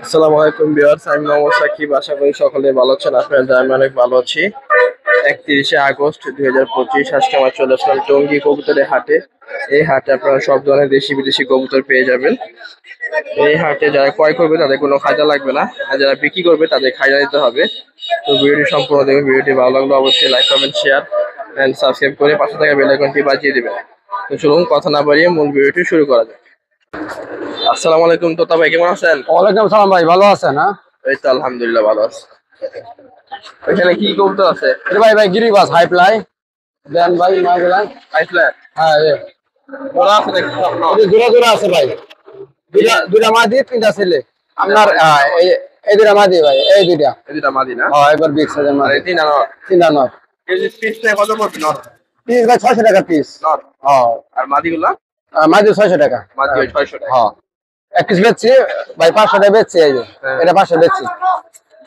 আসসালামু আলাইকুম ভিউয়ার্স, আমি মোহাম্মদ সাকিব। আশা করি সকলে ভালো আছেন। আপনাদের আমি অনেক ভালো আছি। 31শে আগস্ট 2025 আজকে আমরা চলে আসলাম টঙ্গী কবুতরের হাটে। এই হাটে আপনারা সব ধরনের দেশি বিদেশি কবুতর পেয়ে যাবেন। এই হাটে যারা ক্রয় করবে তাদের কোনো খাজা লাগবে না, আর যারা বিক্রি করবে তাদের খাজা দিতে হবে। তো ভিডিওটি সম্পূর্ণ দেখবেন। ভিডিওটি ভালো লাগলে অবশ্যই like comment share and subscribe করে পাশে থাকা বেল আইকনটি বাজিয়ে দিবেন। তো চলুন কথা না বাড়িয়ে মূল ভিডিওটি শুরু করা যাক। আসসালামু আলাইকুম তোতা ভাই, কেমন আছেন? ওয়ালাইকুম সালাম ভাই, ভালো আছেন? হ্যাঁ, এই তো আলহামদুলিল্লাহ ভালো আছি। এখানে কি কবুতর আছে? ভাই গিরিবাস হাই ফ্লাই দেন ভাই, মাইগুলা। হাই ফ্ল্যাট হ্যাঁ, ওরা আছে দেখি স্বপ্ন। দুরা দুরা আছে ভাই, দুটা মাদি, তিনটা ছেলে আপনার। এই দুটা মাদি ভাই, এই দুটা। এই দুটা মাদি না? হ্যাঁ, একবার বিগ সাইজের আর মাদি। এই তিনটা নর। তিনটা নর। এই যে পিসটা কত পড়ছে নর? পিস ভাই 600 টাকা পিস। নর। হ্যাঁ, আর মাদিগুলা? মাদি 600 টাকা। মাদি ওই 600 টাকা। হ্যাঁ, এক পিস বেচছি ভাই, 500 টাকা বেচছি। এই যে এটা 500 বেচছি।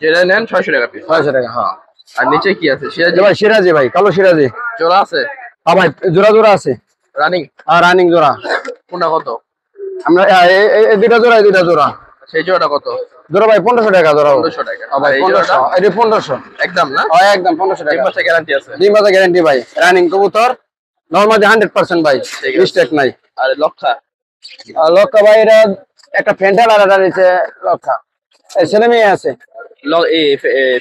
যেটা নেন 600 টাকা পিস। 600 টাকা। হ্যাঁ, আর নিচে কি আছে? সিরাজি ভাই সিরাজি ভাই, কালো সিরাজি। জোড়া আছে? হ্যাঁ ভাই, জোড়া জোড়া আছে। রানিং? আর রানিং জোড়া। কোনটা কত? আমরা এই দুটা জোড়া, এই দুটা জোড়া। সেই জোড়াটা কত? জোড়া ভাই 1500 টাকা জোড়া। 1500 টাকা। ভাই এই 1500, জোড়াটা এটা 1500 একদম না? হয়, একদম 1500 ডিম টাকা। বাচ্চা গ্যারান্টি আছে? ডিম বাচ্চা গ্যারান্টি ভাই, রানিং কবুতর, নরমালি 100% ভাই, ঠিক আছে। মিস্টেক নাই। আর লক্ষা? আর লক্কা ভাই, এটা একটা ফেন্টাল আর এটা নিচে লক্কা। এই ছেলে মেয়ে আছে। এই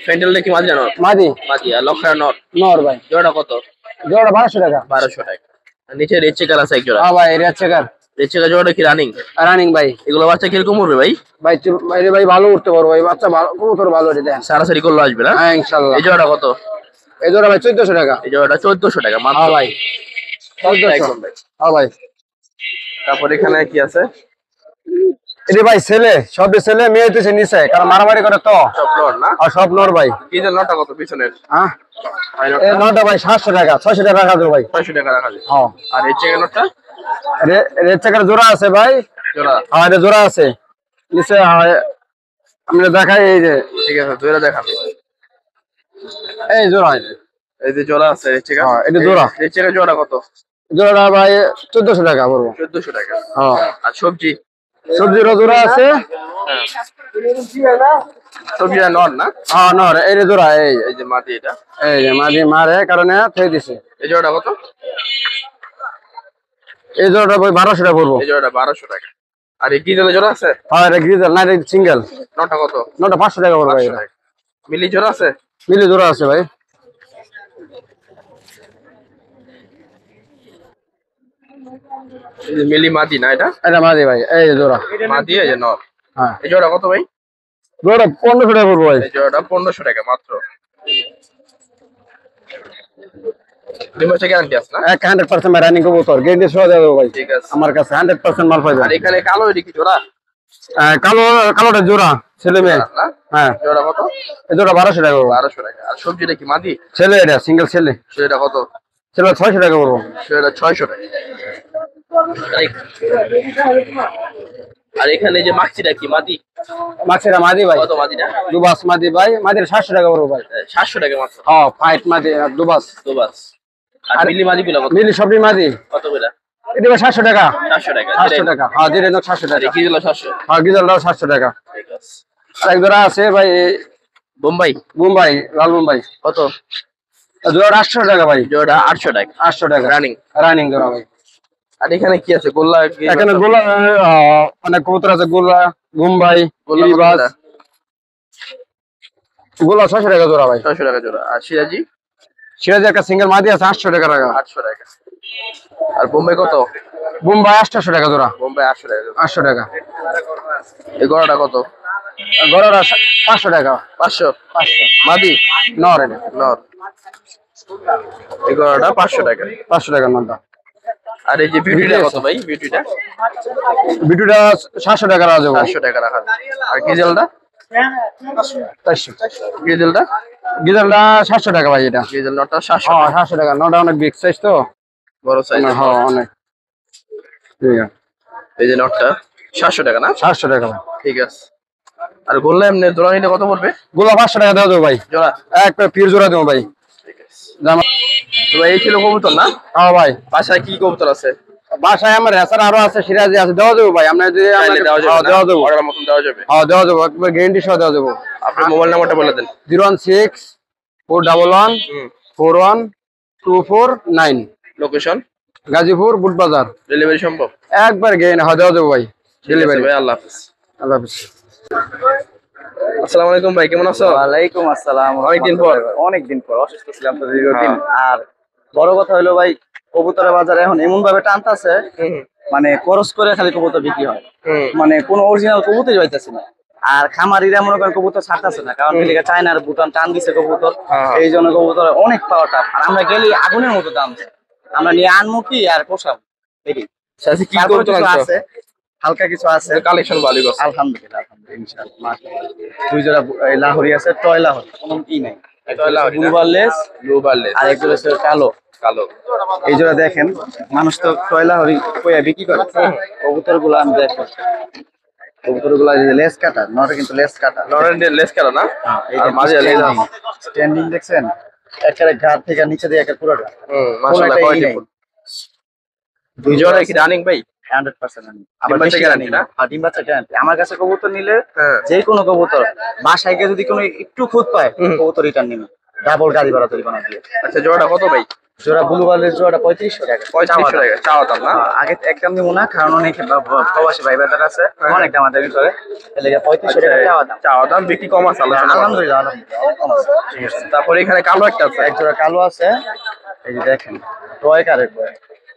ফ্যান্ডেলটা কি মাদি জানো? মাদি। মাদি। আর লক্ষা নর? নর ভাই। জোড়াটা কত? জোড়া 1200 টাকা। 1200 টাকা। আর নিচে রেড চেকার আছে এক জোড়া? হ্যাঁ ভাই, রেড চেকার। রেড চেকার জোড়াটা কি রানিং? রানিং ভাই। এগুলো বাচ্চা কিরকম উঠবে ভাই? ভাই ভাই ভালো উঠতে পারবো ভাই, বাচ্চা ভালো, কবুতর ভালো রে দেন। সারাসারি করলে আসবে না? হ্যাঁ ইনশাআল্লাহ। এই জোড়াটা কত? এই জোড়া ভাই 1400 টাকা। এই জোড়াটা 1400 টাকা মাত্র? হ্যাঁ ভাই, 1400। একদম ভাই। হ্যাঁ ভাই। তারপর এখানে কি আছে? এটি ভাই ছেলে, সব ছেলে, মেয়ে হইতেছে নিচে, কারণ মারামারি করে তো। সব নর না? আর সব নর ভাই। কি যে নটা কত পিছনের? হ্যাঁ, আর এই এই নটটা? নটা ভাই 700 টাকা, 600 টাকা রাখা দেবো ভাই। 600 টাকা রাখা যায়। হ্যাঁ, আর এই চেকের নটটা? রেড চেকার জোড়া আছে ভাই। জোড়া? হ্যাঁ, এটা জোড়া আছে নিচে। আমি দেখাই, এই যে ঠিক আছে, জোড়া দেখাবে। এই জোড়া। এই যে জোড়া আছে রেড চেকার? হ্যাঁ, এটা জোড়া। রেড চেকার জোড়া কত? জোড়াটা ভাই 1400 টাকা পড়বো। 1400 টাকা। হ্যাঁ, আর সবজি? সবজিরও জোড়া আছে। সবজিটা নর না? হ্যাঁ নর, এই যে জোড়া। এই যে মাটি এটা? এই যে মাঝে মারে কারণে থই দিছে। এই জোড়াটা কত? এই জোড়াটা ভাই 1200 টাকা পড়বো। এই জোড়াটা 1200 টাকা। আর এই ডিজেলের জোড়া আছে? হ্যাঁ, এটা গ্রিজেল না, এটা সিঙ্গেল। নটা কত? নটা 500 টাকা পড়বে ভাই। 500 টাকা। মিলি জোড়া আছে? মিলি জোড়া আছে ভাই। এই যে মিলি মাদি না এটা? এটা মাঝে ভাই, এই যে জোড়া। মাদি এই যে নর। হ্যাঁ, এই জোড়া কত ভাই? জোড়া 1500 টাকা পড়বো ভাই। এই জোড়াটা 1500 টাকা মাত্র। ডিম বাচ্চা গ্যারান্টি আছে না? 100% ভাই, রানিং কবুতর, গ্যারান্টি সহ দেবো ভাই। ঠিক আছে। আমার কাছে 100% মাল পাইবে। আর এখানে কালো এটি কি জোড়া? কালো, কালোটা জোড়া, ছেলে মেয়ে। না? হ্যাঁ, জোড়া কত? এই জোড়া 1200 টাকা পড়বো। 1200 টাকা। আর সবজিটা কি মাদি? ছেলে, এটা সিঙ্গেল ছেলে। সেটা কত? ছেলে 600 টাকা পড়বো। সেটা 600 টাকা। আর এখানে যে মাছিটা কি মাদি? মাছেরা মাদি ভাই, কত মাদিটা? দুবাস মাদি ভাই, মাদির 700 টাকা পড়বো ভাই। 700 টাকা মাত্র? হ্যাঁ, ফাইট মাদি আর দুবাস। তো বাস। আর মিলি মাদি গুলো কত? মিলি সবই মাদি। কত করে? এটা ভাই 700 টাকা। 700 টাকা। 700 টাকা। হ্যাঁ, দিলে 700 আর টাকা। কি দিল 700? হ্যাঁ, গিজালটাও 700 টাকা। ঠিক আছে। আর এক জোড়া আছে ভাই, বোম্বাই? মুম্বাই, লাল মুম্বাই। কত? জোড়া 800 টাকা ভাই। জোড়া 800 টাকা। 800 টাকা রানিং? রানিং জোড়া ভাই। আর এখানে কি আছে? গোল্লা কি? এখানে গোলা, অনেক কবুতর আছে। গোলা, মুম্বাই, গোল্লা কত গিরিবাজ। করে? গোলা 600 টাকা জোড়া ভাই। 600 টাকা জোড়া। আর সিরাজি? সিরাজি একটা সিঙ্গেল মাদি আছে 800 টাকা টাকা। 800 টাকা। আর বোম্বাই কত? মুম্বাই 800 টাকা জোড়া। বোম্বাই 800 টাকা জোড়া। 800 টাকা। এই গড়াটা কত? গড়াটা 500 টাকা। 500? 500 মাদি? নর, এটা নর। এই গড়াটা 500 টাকা। 500 টাকা নরটা। আর এই যে বিউটিটা কত ভাই? বিউটিটা? বিটুটা 700 টাকা রাখা যাবে। 400 টাকা রাখা যায়। আর গিজেলটা? 400। গিজেলটা? গিজালটা 700 টাকা ভাই। এটা গিজেল নটটা 700 হ্যাঁ, টাকা। 700 টাকা। নটা অনেক বিগ সাইজ তো, বড় সাইজ। হ্যাঁ অনেক। ঠিক আছে, এই যে নটটা 700 টাকা না? 700 টাকা ভাই। ঠিক আছে। আর গোল্লা এমনি জোড়া নিলে কত পড়বে? গোলা 500 টাকা দেওয়া দেবো ভাই। জোড়া? এক পিস জোড়া দেবো ভাই। ঠিক আছে। জামা। তো ভাই এই ছিল কবুতর না? হ্যাঁ ভাই, বাসায় কি কবুতর আছে? বাসায় আমার রেসার আরো আছে, সিরাজি আছে, দেওয়া যাবে ভাই। আমরা যদি চাইলে দেওয়া যাবে না? দেওয়া যাবো, অর্ডার মতন দেওয়া যাবে। হ্যাঁ দেওয়া যাবো, একবার গ্যারেন্টি সহ দেওয়া যাবো। আপনার মোবাইল নাম্বারটা বলে দেন। 016-411-42449। লোকেশন গাজীপুর বুটবাজার। ডেলিভারি সম্ভব? একবার গ্যারেন্টি, হ্যাঁ দেওয়া যাবো ভাই। ঠিক আছে ডেলিভারি। ভাই, আল্লাহ হাফেজ। আল্লাহ হাফেজ। আসসালামু আলাইকুম ভাই, কেমন আছো? ওয়ালাইকুম আসসালাম। অনেকদিন পর। অনেকদিন পর, অসুস্থ ছিলাম তো দীর্ঘদিন। হ্যাঁ। আর বড় কথা হলো ভাই, কবুতরের বাজারে এখন এমন ভাবে টানতাছে, হুম মানে খরচ করে খালি কবুতর বিক্রি হয়, হুম মানে কোনো অরিজিনাল কবুতরই পাইতেছে না। আর খামারিরা মনে করেন কবুতর ছাড়তেছে না, কারণ এদিকে চায়নার ভুটান টান দিছে কবুতর, হ্যাঁ। এই জন্য কবুতর অনেক পাওয়া টাফ। আর আমরা গেলে আগুনের মতো দাম চাই। আমরা নিয়ে আনবো কি আর পোষাবো, দেখি সাথে কি তারপরে করতে কিছু আনছো? আছে, হালকা কিছু আছে। কালেকশন ভালোই করছো। আলহামদুলিল্লাহ, আলহামদুলিল্লাহ, ইনশাআল্লাহ, মাশাআল্লাহ। দুই জোড়া এই লাহোরি আছে, টয় লাহোরি, কোনো ই নাই। টয় লাহোরি না? ব্লুবারলেস ব্লু বার্লেস, আর একজোড়া হচ্ছে কালো। কালো। এই জোড়া দেখেন, মানুষ তো টয় লাহোরি কইয়া বিক্রি করে, কবুতর গুলো আমি দেখো, কবুতর গুলো লেস কাটা, নটা কিন্তু লেস কাটা। নরেন্দ্র লেস কালো না? এই আর যে মাঝে লেস আছে। স্ট্যান্ডিং দেখছেন, একেবারে ঘাট থেকে নিচে দিয়ে একেবারে পুরোটা। মাশাআল্লাহ, কোনোটাই কোয়ালিটি নেই। ফুল। দুই জোড়া কি রানিং ভাই? 100% আমি। ডিম বাচ্চা guarantee না? হ্যাঁ, ডিম বাচ্চা গ্যারান্টি। আমার কাছে কবুতর নিলে হ্যাঁ। যে কোনো কবুতর বাসায় গিয়ে যদি কোনো একটু খুঁত পায়, কবুতর রিটার্ন নিবে, ডাবল গাড়ি ভাড়া তৈরি বানা দিয়ে। আচ্ছা, জোড়াটা কত ভাই? জোড়া ব্লু বার্লের জোড়াটা 3500 টাকা। 3500 টাকা চাওয়া দাম না? আগে একদম দিব না, কারণ অনেক প্রবাসী ভাই ব্রাদার আছে, অনেক দামাদামি করে, এর লেগে 3500 টাকা চাওয়া দাম। চাওয়া দাম, বিক্রি কম আছে, আলোচনা করবো। আলহামদুলিল্লাহ, আলহামদুলিল্লাহ, অনেক কম আছে। ঠিক আছে। তারপরে এখানে কালো একটা আছে। এক জোড়া কালো আছে, এই যে দেখেন, টয় কারের টয়,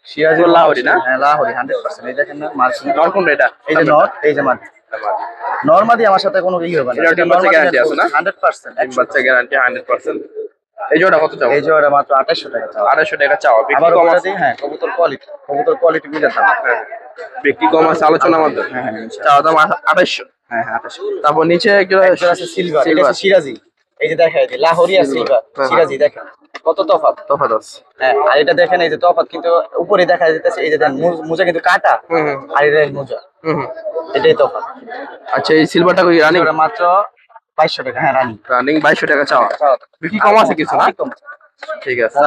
সিরাজি এগুলো লাহোরি না? হ্যাঁ লাহোরি 100%। এই দেখেন না, মার্কিন। নর কোনটা এটা? এই যে নট, এই যে মাদি। নরমাদি আমার সাথে কোনো ই হবে না। এটা ডিম বাচ্চা guarantee আছে না? 100%। এক বাচ্চা গ্যারান্টি 100%। এই জোড়া কত চাও? এই জোড়া মাত্র 2800 টাকা চাওয়া। 250 টাকা চাওয়া, বিক্রি আবার কম বলে আছে। দিই, হ্যাঁ, কবুতর কোয়ালিটি বুঝে দাম। হ্যাঁ, বিক্রি কম আছে, আলোচনার মধ্যে। হ্যাঁ হ্যাঁ, ইনশাআল্লাহ। চাওয়া দাম 2800। হ্যাঁ হ্যাঁ, 2800। তারপর নিচে একটা একজন আছে সিলভার, এটা আছে সিরাজি। এই যে দেখেন, এই যে লাহোরি আর সিলভার, হ্যাঁ। সিরাজি দেখেন কত তফাৎ। তফাৎ আছে। হ্যাঁ, আর এটা দেখেন, এই যে তফাৎ কিন্তু উপরে দেখা যাচ্ছে, এই যে দেখেন মোজা কিন্তু কাটা, হুম হুম আর এটা মোজা, হুম হুম। এটাই তফাৎ। আচ্ছা, এই সিলভারটা কি রানিং? এটা মাত্র 2200 টাকা। হ্যাঁ, রানি। রানিং 2200 টাকা চাওয়া, বিক্রি কম আছে কিছু না? ঠিক আছে।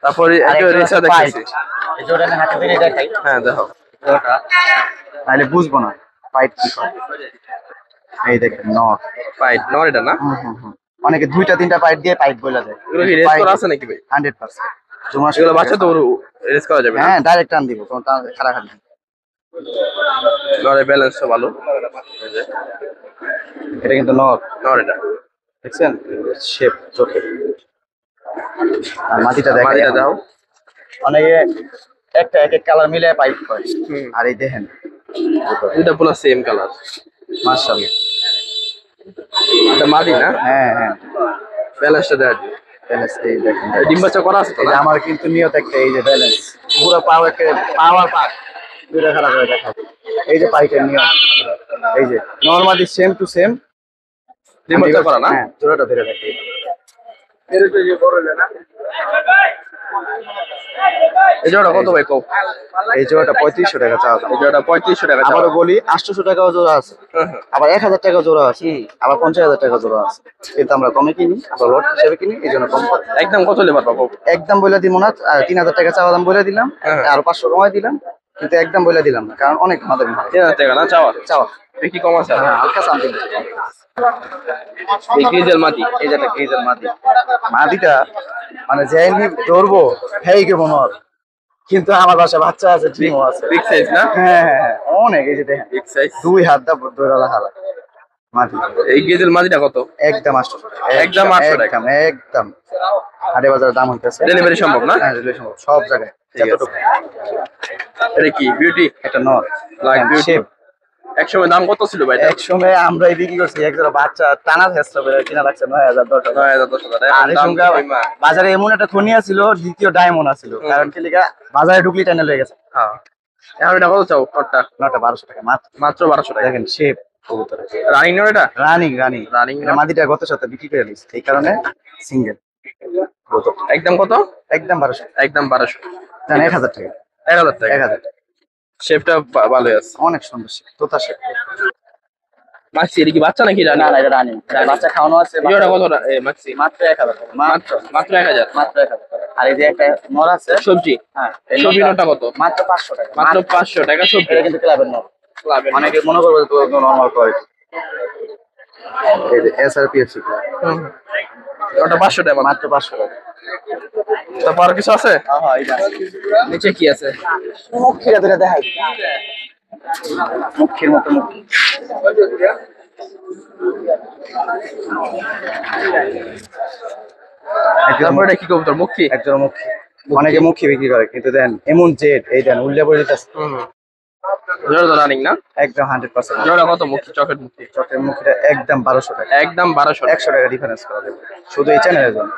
তারপরে আর একটা একটা রেসা আছে দেখতেছি। পাইট। এই জোড়া আমি হাতে ধরে দেখাই, হ্যাঁ দেখো। জোড়াটা তাহলে বুঝবো না পাইট কি করে। এই দেখেন নট। পাইট নর এটা না? অনেকে দুইটা তিনটা পাইট দিয়ে পাইট বলে দেয়। এগুলো কি রেস করা আছে নাকি ভাই? 100%। জুমা এগুলো বাচ্চা তো রেস করা যাবে না? হ্যাঁ, ডাইরেক্ট টান দিব, কোনো খারাপ নেই। নরের ব্যালেন্সও ভালো। এই যে এটা কিন্তু নট, নর এটা। দেখছেন শেপ চোখে। আর মাটিটা দেখেন, মাদিটা দাও। অনেকে একটা এক এক কালার মিলে পাইপ করে। হুম। আর এই দেখেন, দুইটা পুরো সেম কালার। মাশাআল্লাহ। এটা মাদি না? হ্যাঁ হ্যাঁ, ব্যালেন্সটা দেয়। ব্যালেন্স এই দেখেন। ডিম বাচ্চা করা আছে তো এই যে না? আমার কিন্তু নিয়ত একটা, এই যে ব্যালেন্স পুরো পাওয়ার পাক দুইটা খেলা করে দেখা। এই যে পাইপের নিয়ম, এই যে নরমালি সেম টু সেম। ডিম বাচ্চা করা না? হ্যাঁ, জোড়াটা ধরে রাখি। এই জোড়া কত ভাই কও? এই জোড়াটা 3500 টাকা চাওয়া দাম। এই জোড়া 3500 টাকা চাওয়া। আবারও বলি, 800 টাকাও জোড়া আছে, আবার 1000 টাকা জোড়া আছে, আবার 50,000 টাকা জোড়া আছে। কিন্তু আমরা কমে কিনি, আবার লট হিসেবে কিনি, এই জন্য কম করে। একদম কত লেবার পাবো? একদম বলে দিব না, 3000 টাকা চাওয়া দাম বলে দিলাম, আর 500 কমাই দিলাম, কিন্তু একদম বলে দিলাম না, কারণ অনেক আমাদের 3000 টাকা না চাওয়া? চাওয়া। বিক্রি কম আছে। হ্যাঁ, হালকা সামথিং। এই গ্রিজেল মাদি। এই যে একটা গ্রিজেল মাদি, মাদিটা মানে যেই ধরবো হেই কে মনে হয়, কিন্তু আমার বাসায় বাচ্চা আছে, ডিমও আছে। বিগ সাইজ না? হ্যাঁ হ্যাঁ হ্যাঁ, অনেক। এই যে দেখেন, বিগ সাইজ। 2 হাত দা ধরে হালা মাদি। এই গ্রিজেল মাদিটা কত? একদম 800 টাকা। একদম 800 টাকা। একদম একদম হাটে বাজারে দাম হইতেছে। ডেলিভারি সম্ভব না? হ্যাঁ, ডেলিভারি সম্ভব সব জায়গায়। ঠিক আছে। যতটুকু এটা কি বিউটি? একটা নর লাইক বিউটি। শেপ। একসময় দাম কত ছিল ভাই এটা? এক সময় আমরা বিক্রি করছি, একজোড়া বাচ্চা টানা চেষ্টা করে কিনা লাগছে 9,000 10,000। 9000 10,000। আর এখন এই দাম সঙ্গে বাজারে এমন একটা থনিয়া ছিল, দ্বিতীয় ডায়মন্ড আছিল, কারণ কি লিগা বাজারে ঢুকলি টাইনে লয়ে গেছে। হ্যাঁ। এখন এটা কত চাও নটটা? নটা 1200 টাকা মাত্র। মাত্র 1200 টাকা। দেখেন শেপ কবুতর, রানিং নর এটা? রানিং রানিং রানিং এটা মাদিটা গত সপ্তাহে বিক্রি করে দিয়েছে, এই কারণে সিঙ্গেল। একদম কত? একদম 1200। একদম 1200। জান 1000 টাকা। 1000 টাকা। 1000 টাকা। শেপটা ভালোই আছে। অনেক সুন্দর শেপ, তোতা শেপ। মাক্সি এটা কি বাচ্চা নাকি রানিং? না না, এটা রানিং, বাচ্চা খাওয়ানো আছে। জোড়া কত? মাক্সি মাত্র 1000 টাকা। মাত্র 1000। মাত্র 1000। আর এই যে একটা নর আছে সবজি হ্যাঁ সবজি নটা কত? মাত্র 500 টাকা মাত্র 500 টাকা সবজি। এটা কিন্তু ক্লাবের নর ক্লাবের অনেকে মনে করবে তো নরমাল কোয়ালিটি এই যে এসআরপিএফসি ওটা 500 টাকা মাত্র 500 টাকা তারপর আর কিছু আছে? হ্যাঁ হ্যাঁ এটা নিচে কি আছে? মুখিরা ধরে দেখাই মুখির মতো মুখি তারপর এটা কি কবুতর? মুখী? একজন মুখী অনেকে মুখী বিক্রি করে কিন্তু দেন এমন জেড এই দেন উল্লে পড়ে যেতেছে জোড়া তো রানিং না? একদম 100% জোড়া কত মুখী? চকেট মুখী চটের মুখিটা একদম 1200 টাকা একদম 1200 টাকা। 100 টাকা ডিফারেন্স করা যাবে শুধু এই চ্যানেলের জন্য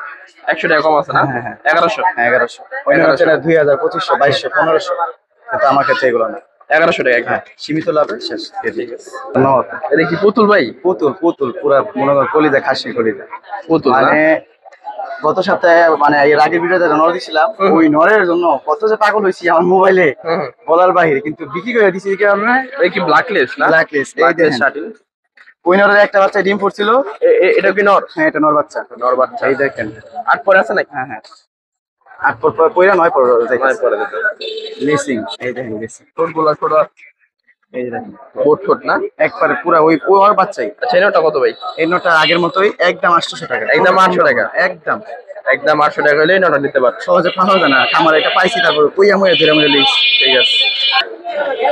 100 টাকা কম আছে না? হ্যাঁ, হ্যাঁ। 1100 হ্যাঁ 1100 অন্য চ্যানেল 2000 2500 2200 1500 কিন্তু আমার কাছে এগুলো না 1100 টাকা একদম। হ্যাঁ সীমিত লাভে শেষ ঠিক আছে ধন্যবাদ এটা কি পুতুল ভাই? পুতুল পুতুল পুরা মনে কর কলিজা খাসি কলিজা পুতুল না? মানে গত সপ্তাহে মানে এর আগের ভিডিওতে নর দিছিলাম ওই নরের জন্য কত যে পাগল হয়েছি আমার মোবাইলে বলার বাইরে কিন্তু বিক্রি করে দিছি কি কারণে এই কি ব্ল্যাক লিস্ট না? ব্ল্যাক লিস্ট এই ব্ল্যাক লিস্ট দেখেন শাটিল। ওই নরের একটা বাচ্চা ডিম ফুটছিল এটা কি নর? হ্যাঁ এটা নর বাচ্চা নর বাচ্চা। এই দেখেন আট পরে আছে নাকি? হ্যাঁ হ্যাঁ আট পর পয়রা নয় পর নয় পরে দিতে। লিসিং এই দেখেন লিসিং ঠোঁটগুলা ছোট আছে। এই দেখেন বোট ঠোঁট না? একবারে পুরা ওই ওর বাচ্চাই আচ্ছা এই নটা কত ভাই? এই নটা আগের মতোই একদম 800 টাকা একদম 800 টাকা। একদম একদম 800 টাকা হলে এই নটা নিতে পারবে। সহজে পাওয়া যায় না আমার এটা পাইছি তারপর কই আমি ধরে মরে লিস ঠিক আছে।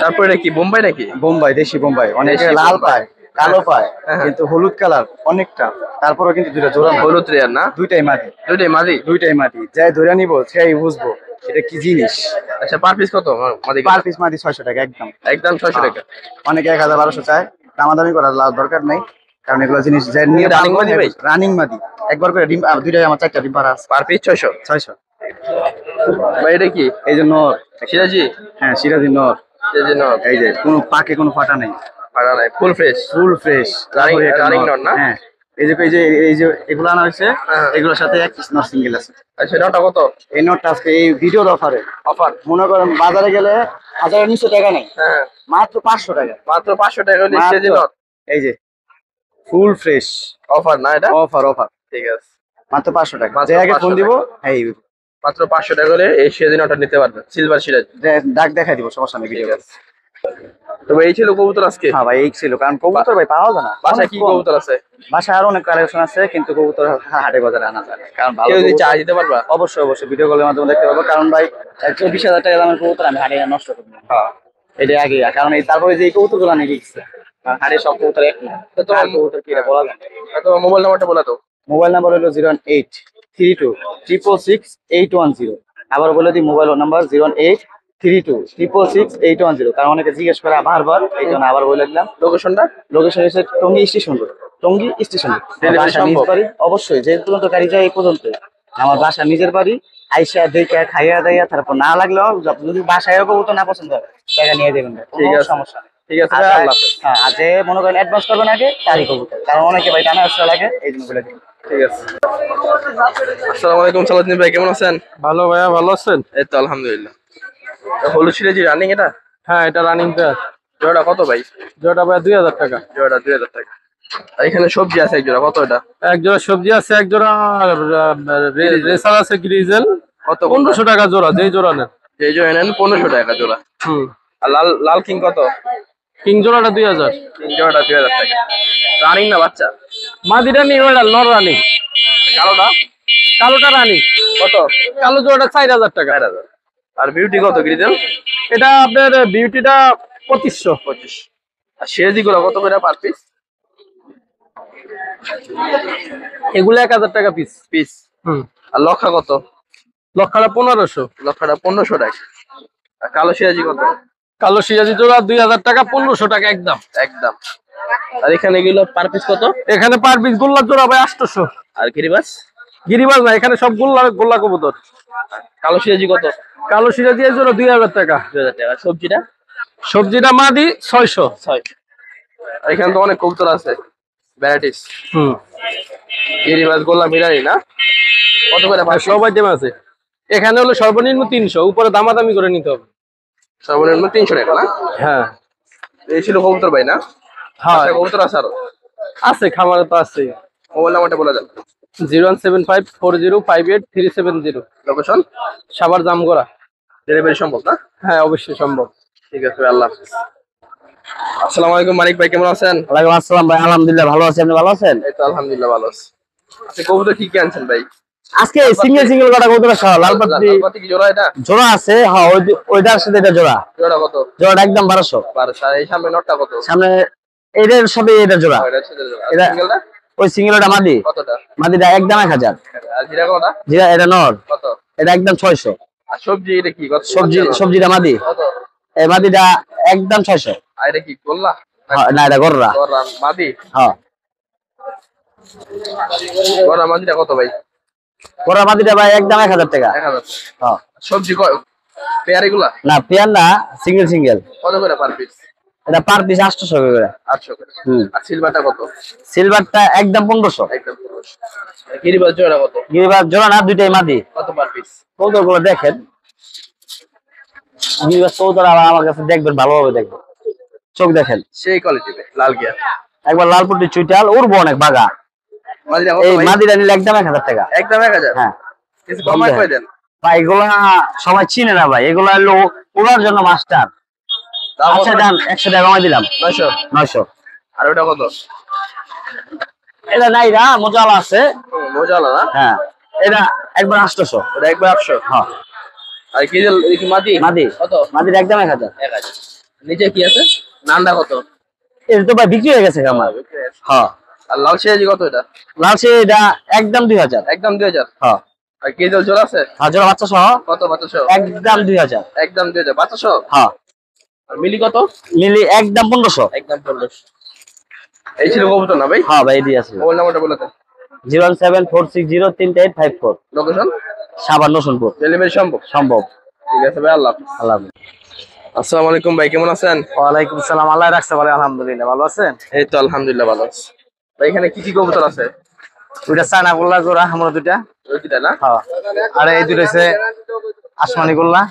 তারপর এটা কি বোম্বাই নাকি? বোম্বাই দেশি বোম্বাই অনেকে দেশি লাল বোম্বাই। পায় কালো পায় হ্যাঁ। কিন্তু হলুদ কালার অনেকটা তারপরেও কিন্তু দুইটা জোড়া না হলুদ রেয়ার না? দুইটাই মাটি দুইটাই মাদি। যাই ধরে নিব সেই বুঝবো এটা কি জিনিস আচ্ছা পার পিস কত মাদি? পার পিস মাটি 600 টাকা একদম একদম 600 টাকা। অনেকে 1000 1200 চায় দামাদামি করার দরকার নাই কারণ এগুলো জিনিস যে নিয়ে running মাদি ভাই? রানিং মাদি একবার করে ডিম দুইটাই আমার 4টা ডিম পারা আছে পার পিস 600। 600 ভাই এটা কি? এই জন্য সিরাজি? হ্যাঁ সিরাজি নর সিরাজি নর। এই যে কোনো পাকে কোনো ফাটা নেই পাড়া নাই, full fresh. Full fresh running নর না? হ্যাঁ এই যে এগুলো আনা হয়েছে হ্যাঁ। এগুলোর সাথে এক পিস নর সিঙ্গেল আছে আচ্ছা নটা কত? এই নোটটা আজকে এই ভিডিওর অফারে অফার? মনে করেন বাজারে গেলে 1000 নিচে টাকা নেই হ্যাঁ মাত্র 500 টাকা মাত্র 500 টাকা হলে মাত্র। সিরাজি নর। এই যে ফুল ফ্রেশ অফার না এটা? অফার অফার ঠিক আছে। মাত্র 500 টাকা মাত্র যে আগে 500 ফোন দিব এই মাত্র 500 টাকা হলে এই সিরাজি নটা নিতে পারবেন, সিলভার সিরাজি। ডাক দেখাই দিব সমস্যা নেই ভিডিও ঠিক আছে। তবে এই ছিল কবুতর আজকে। হ্যাঁ ভাই এই ছিল কারণ কবুতর ভাই পাওয়া যায় না বাসায় কি অনেক কম। কবুতর আছে? বাসায় আরো অনেক কালেকশন আছে কিন্তু কবুতর হাটে বাজারে আনা যায় না। কারণ ভালো কেউ যদি কবুতর- চা দিতে পারবা? অবশ্যই অবশ্যই ভিডিও কলের মাধ্যমে দেখতে পাবো কারণ ভাই 120,000 টাকা দামের কবুতর আমি হাটে নষ্ট করবো না। হ্যাঁ। এটা আগে কারণ এই তারপরে যে এই কবুতর গুলো নিয়ে গেছে হাটে সব কবুতর এক না তো তো কবুতর কি এটা বলা যায় না। তোমার মোবাইল নাম্বারটা বলে দাও। মোবাইল নাম্বার হলো 01832666810 আবার বলে দিই মোবাইল নাম্বার 01832666810 কারণ অনেকে জিজ্ঞেস করে বারবার এই জন্য আবার বলে দিলাম লোকেশনটা? লোকেশন হচ্ছে Tongi station road Tongi station Delivery সম্ভব? বাড়ি অবশ্যই যে পর্যন্ত গাড়ি যায় এই পর্যন্ত আমার বাসা নিজের বাড়ি আইসা দেখে খাইয়া দাইয়া তারপর না লাগলেও যদি বাসায় কবুতর না পছন্দ হয় টাকা নিয়ে দেবেন ঠিক কোনো আছে। সমস্যা নেই ঠিক আছে আর ভাই, আল্লাহ হাফেজ। হ্যাঁ আর যে মনে করেন অ্যাডভান্স করবেন আগে তারই কবুতর কারণ অনেকে ভাই টানা আসতে লাগে এই জন্য বলে দিই ঠিক আছে। আসসালামু আলাইকুম সালাউদ্দিন ভাই, কেমন আছেন? ভালো ভাইয়া ভালো আছেন এই তো আলহামদুলিল্লাহ। হলুদ সিরাজি রানিং এটা? হ্যাঁ এটা রানিং পেয়ার জোড়া কত ভাই? জোড়াটা ভাইয়া 2000 টাকা জোড়া 2000 টাকা। আর এখানে সবজি আছে এক জোড়া, কত এটা? এক জোড়া সবজি আছে এক জোড়া রেসার আছে গ্রিজেল কত? 1500 টাকা জোড়া যেই জোড়া নেন এই জোড়া নেন 1500 টাকা জোড়া। আর লাল লাল কিং কত? কিং জোড়াটা 2000 তিন জোড়াটা 2000 টাকা। রানিং না বাচ্চা? মাদিটা নিয়ে ওটা নর রানিং কালোটা কালোটা রানিং কত? কালো জোড়াটা 4000 টাকা 4000। আর বিউটি কত গ্রিজেল? এটা আপনার বিউটিটা 2500 25। আর সিরাজি গুলো কত করে পার পিস? এগুলো 1000 টাকা পিস পিস। আর লক্ষা কত? লক্ষাটা 1500 লক্ষাটা 1500 টাকা। আর কালো সিরাজি কত? কালো সিরাজি জোড়া 2000 টাকা 1500 টাকা একদম একদম। আর এখানে এগুলো পার পিস কত? এখানে পার পিস গোল্লার জোড়া ভাই 800 আর গিরিবাস? গিরিবাজ না এখানে সব গোল্লা কবুতর কালো সিরাজি কত? কালো সিরাজি এর জোড়া 2000 টাকা 2000 টাকা। আর সবজিটা? সবজিটা মাদি 600 6। আর এখানে তো অনেক কবুতর আছে, ভ্যারাইটিস। গিরিবাস, গোল্লা, মিরানি না? কত করে পার পিস? সব আইটেম আছে এখানে হলো সর্বনিম্ন 300 উপরে দামাদামি করে নিতে হবে সর্বনিম্ন 300 টাকা না? হ্যাঁ এই ছিল কবুতর ভাই না? হ্যাঁ আচ্ছা, কবুতর আছে আরো? আছে খামারে তো আছে মোবাইল নাম্বারটা বলে দেন। 01754058370। লোকেশন সাভার জামগড়া। ডেলিভারি সম্ভব না? হ্যাঁ অবশ্যই সম্ভব। ঠিক আছে ভাই, আল্লাহ হাফেজ। আসসালামু আলাইকুম মানিক ভাই, কেমন আছেন? ওয়ালাইকুম আসসালাম ভাই, আলহামদুলিল্লাহ ভালো আছি, আপনি ভালো আছেন? এই তো আলহামদুলিল্লাহ ভালো আছি। আচ্ছা কবুতর কি কি আনছেন ভাই? আজকে সিঙ্গেল সিঙ্গেল কাটা কবুতর সহ লালপাতি লালপাতি কি জোড়া এটা? জোড়া আছে, হ্যাঁ ওইটার সাথে এটা জোড়া। জোড়া কত? জোড়াটা একদম 1200। 1200। আর এই সামনে নটটা কত? সামনে এটার সবে এটা জোড়া। এটা ছেলে জোড়া। আর এটা সিঙ্গেলটা ওই সিঙ্গেলটা মাদি। কতটা? মাদিটা একদম 1000। আর জিরা কতটা? যেটা এটা নর, কত? এটা একদম 600। আর সবজি এটা কি কত? সবজিটা মাদি, কত? এই মাদিটা একদম 600। আর এটা কি গোল্লা? হ্যাঁ, না এটা গররা। গররা মাদি? হ্যাঁ গররা মাদিটা কত ভাই? গররা মাদিটা ভাই একদম 1000 টাকা। 1000। হ্যাঁ সবজি পেয়ার এগুলা না পেয়ার না, সিঙ্গেল সিঙ্গেল। কত করে পার পিস? এটা পার পিস 800 করে। 800 করে। আর সিলভারটা কত? সিলভারটা একদম 1500। একদম 1500। আর গিরিবাজ জোড়া কত? গিরিবাজ জোড়া না, দুইটাই মাদি। কত পার পিস? কৌতর গুলো দেখেন, গিরিবাজ কৌতর আমার কাছে দেখবেন, ভালোভাবে দেখবেন, চোখ দেখেন সেই কোয়ালিটি লাল গিয়ার। একবার লালপুটি চুইটাল উড়বো অনেক বাগা। মাদিটা কত এই ভাই? মাদিটা নিলে একদম 1000 টাকা। একদম 1000? হ্যাঁ কিছু কমাই করে দেন ভাই, এগুলা সবাই চিনে না ভাই, এগুলা হলো উড়ার জন্য মাস্টার। আচ্ছা দাম 100 টাকা কমাই দিলাম, 900। 900। আর ওটা কত? এটা নাই না, মজালা আছে। মজালা না? হ্যাঁ এটা একবার 800। ওটা একবার 800। হ্যাঁ আর কি কি মাদি? মাদি, কত? মাদির একদম 1000। 1000। নিচে কি আছে? নান্ডা কত? এটা তো ভাই বিক্রি হয়ে গেছে আমার। হ্যাঁ আর লাল সিরাজি কত এটা? লাল সে এটা একদম 2000। একদম 2000। হ্যাঁ আর কি জোড়া আছে? হাজার বাচ্চা সহ কত? 1200। একদম 2000। একদম 2000। 1200। হ্যাঁ আর মিলি কত? মিলি একদম 1500। একদম 1500। এই ছিল কবুতর না ভাই? হ্যাঁ ভাই এটি আছে। মোবাইল নাম্বারটা বলে দেন। 074603854। লোকেশন সাভার নসনপুর। ডেলিভারি সম্ভব? সম্ভব। ঠিক আছে ভাই, আল্লাহ হাফেজ। আল্লাহ হাফেজ। আসসালামু আলাইকুম ভাই, কেমন আছেন? ওয়ালাইকুম সালাম, আল্লাহ রাখছে ভালো, আলহামদুলিল্লাহ ভালো আছেন? এই তো আলহামদুলিল্লাহ ভালো আছি ভাই। এখানে কি কি কবুতর আছে? দুইটা চায়না গোল্লা জোড়া, আমরা দুইটা। ওই দুটা না? হ্যাঁ আর এই দুটো হচ্ছে আসমানি গোল্লা।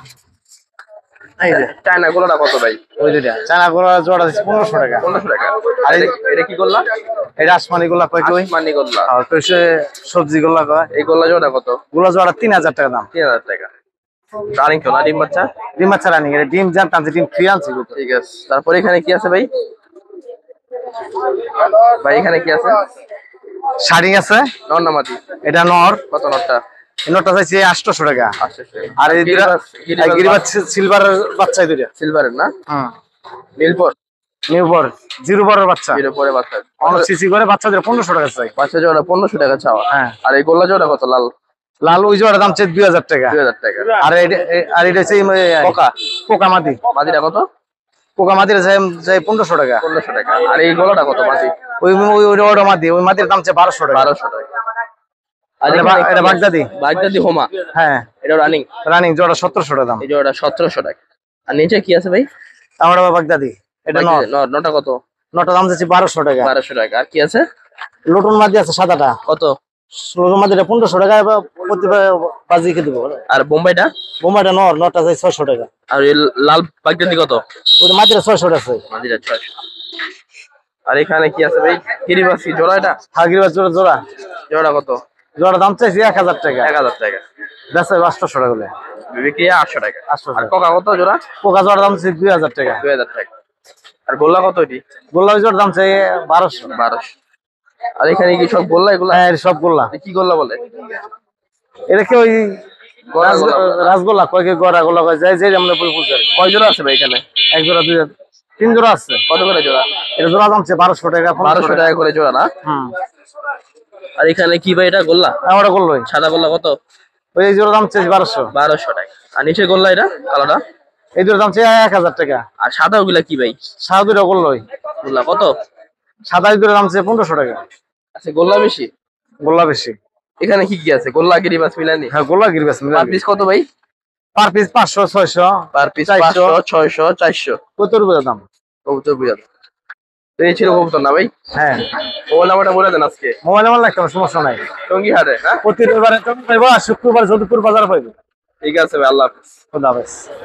এই যে চায়না গোলাটা কত ভাই? ওই দুইটা চায়না গোল্লা জোড়া দিচ্ছে 1500 টাকা। 1500 টাকা। আর এটা কি গোল্লা? এটা আসমানি গোল্লা কয় কই। মানি গোল্লা। হ্যাঁ কইছে সবজি গোল্লা কয়। এই গোল্লা জোড়া কত? গোল্লা জোড়া 3000 টাকা দাম। 3000 টাকা। রানিং তো না ডিম বাচ্চা? ডিম বাচ্চা রানিং, এটা ডিম জানতে আনছি, ডিম ফ্রি আনছি। ঠিক আছে। তারপর এখানে কি আছে ভাই? ভাই এখানে কি আছে? শাড়ি আছে, নর না মাদি? এটা নর। কত নরটা? এই নরটা চাইছে 800 টাকা। 800। আর এই দুইটা গিরিবাজ সিলভারের বাচ্চা, এই দুইটা সিলভারের না? হুম নীলপর নিউবর জিরো বরের বাচ্চা। এর উপরে বাচ্চা অনেক সিসি করে বাচ্চাদের 1500 টাকা চাই। বাচ্চা জোড়া 1500 টাকা চাওয়া। হ্যাঁ আর এই গোল্লা জোড়া কত? লাল লাল ওই জোড়ার দাম চাই 2000 টাকা। 2000 টাকা। আর এটা হচ্ছে পোকা পোকা মাদি। মাদিটা কত? পোকা মাদির চাই 1500 টাকা। 1500 টাকা। আর এই গোলাটা কত মাদি? ওই ওটা মাদি, ওই মাদির দাম চাই 1200 টাকা। 1200 টাকা। আর এটা বাগদাদি। বাগদাদি হোমা? হ্যাঁ এটা রানিং। রানিং জোড়া 1700 টাকা দাম। এই জোড়া 1700 টাকা। আর নিচে কি আছে ভাই? আমরা বাগদাদি, এটা নর। নটা কত? নটা দাম চাইছি 1200 টাকা। 1200 টাকা। আর কি আছে? লটন মাদি আছে সাদাটা, কত? লটন মাদিটা 1500 টাকা প্রতি বাজি খেতে দেবো। আর বোম্বাইটা? বোমাটা নর, নটা চাই 600 টাকা। আর এই লাল বাগদাদি কত? ওটা মাদিটা 600 আছে। মাদিটা 600। আর এখানে কি আছে ভাই? কিরিবাসি জোড়া এটা? হাগির জোড়া জোড়া জোড়া কত? জোড়া দাম চাইছি 1000 টাকা। 1000 টাকা। বেচা 800 টাকা বলে। বিক্রি 800 টাকা। 800 আর টাকা। কোকা কত জোড়া? পোকা জোড়া দাম চাই 2000 টাকা। 2000 টাকা। আর গোল্লা কত এটি? গোল্লা জোড়া দাম চাই 1200। 1200। আর এখানে কি সব গোল্লা এগুলা? হ্যাঁ সব গোল্লা। কি গোল্লা বলে? এটা কি ওই গড়া গোল্লা বলে। রাসগোল্লা কয় কি গড়া গোল্লা কয়, যাই যাই আমরা বুঝি। কয় জোড়া আছে ভাই এখানে? এক জোড়া, দুই জোড়া, তিন জোড়া আছে। কত করে জোড়া? এটা জোড়া দাম চাই 1200 টাকা। 1200 টাকা করে জোড়া না? হুম। আর এখানে কি ভাই এটা গোল্লা? আমরা গোল্লা সাদা গোল্লা কত? ওই জোড়া দাম চাই 1200। 1200 টাকা। আর নিচে গোল্লা এটা কালোটা? এই জোড়া দাম চাই 1000 টাকা। আর সাদা ওগুলা কি ভাই? সাদা দুটো গোল্লা, গোল্লা কত? সাদা দুটো দাম চাই 1500 টাকা। আচ্ছা গোল্লা বেশি? গোল্লা বেশি। এখানে কি কি আছে? গোল্লা গিরিবাস মিলানি? হ্যাঁ গোল্লা গিরবাস পার পিস কত ভাই? Per piece 500 600। Per piece 400 500 600 400। কত রুপে দাম। কবুতর বুঝাতে তো এই ছিল কবুতর না ভাই? হ্যাঁ মোবাইল নাম্বারটা বলে দেন আজকে। মোবাইল নাম্বার লাগতে হবে, সমস্যা নাই। টঙ্গি হাটে না? প্রতি রবিবারে পাইবা, শুক্রবার যদুপুর বাজার পাইবে। ঠিক আছে ভাই, আল্লাহ হাফেজ। খোদা হাফেজ।